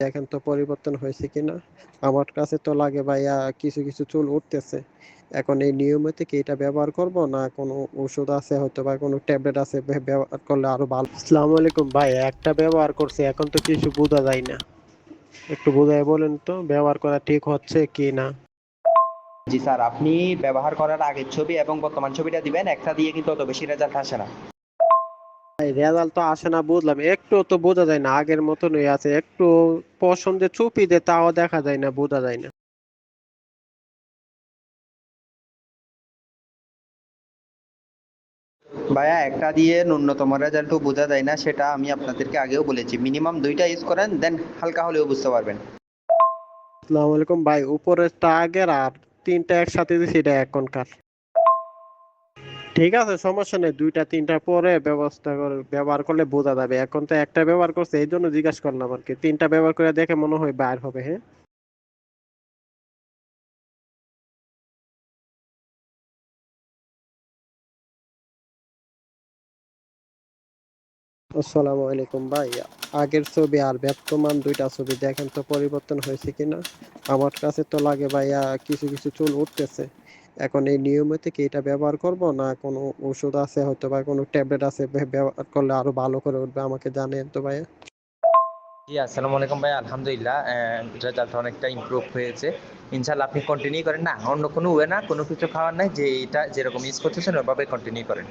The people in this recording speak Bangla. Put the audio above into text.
দেখেন তো পরিবর্তন হয়েছে কিনা। আমার কাছে তো লাগে ভাইয়া কিছু কিছু চুল উঠতেছে। এখন এই নিয়মিত কি এটা ব্যবহার করব, না কোনো ওষুধ আছে হয়তো বা কোনো ট্যাবলেট আছে ব্যবহার করলে আরো ভালো? আসসালামু আলাইকুম ভাই, একটা ব্যবহার করছে এখন তো কিছু বোঝা যায় না। একটু বোঝায় বলেন তো ব্যবহার করা ঠিক হচ্ছে কি না। জি স্যার, আপনি ব্যবহার করার আগের ছবি এবং বর্তমান ছবিটা দিবেন, একটা দিয়ে কিন্তু অত বেশি রেজাল্ট আসে না। ভাই রেজাল্ট তো আসে না বুঝলাম, একটু তো বোঝা যায় না, আগের মতনই আছে। একটু পছন্দের চুপি দে তাও দেখা যায় না, বোঝা যায় না। ভাইয়া, একটা দিয়ে ন্যূনতম রেজাল্টও বোঝা যায় না, সেটা আমি আপনাদেরকে আগেও বলেছি। মিনিমাম দুইটা ইউজ করেন, দেন হালকা হলেও বুঝতে পারবেন। আসসালামু আলাইকুম ভাই, উপরেরটা আগের আর তিনটা একসাথে দিছি এটা এখনকার। ঠিক আছে, সমস্যা নেই, দুইটা তিনটা পরে ব্যবস্থা করে ব্যবহার করলে বোঝা যাবে। এখন তো একটা ব্যবহার করছে এই জন্য জিজ্ঞাসা করলাম আর কি, তিনটা ব্যবহার করে দেখে মনে হয় বাইর হবে। হ্যাঁ, আসসালামু আলাইকুম ভাই, আগের ছবি আর বর্তমান দুইটা ছবি দেখেন তো পরিবর্তন হয়েছে কিনা। আমার কাছে তো লাগে ভাইয়া কিছু কিছু চুল উঠতেছে। এখন এই নিয়মিত কি এটা ব্যবহার করব, না কোনো ওষুধ আছে হয়তো বা কোনো ট্যাবলেট আছে ব্যবহার করলে আরো ভালো করে উঠবে, আমাকে জানেন তো ভাইয়া। জি, আসসালামু আলাইকুম ভাই। আলহামদুলিল্লাহ, রেজাল্ট অনেকটা ইমপ্রুভ হয়েছে। ইনশাল্লাহ আপনি কন্টিনিউ করেন, না অন্য কোনো ওয়ে না, কোনো কিছু খাওয়ার নাই, যে এটা যেরকম ইউজ করতেছেন ওইভাবে কন্টিনিউ করেন।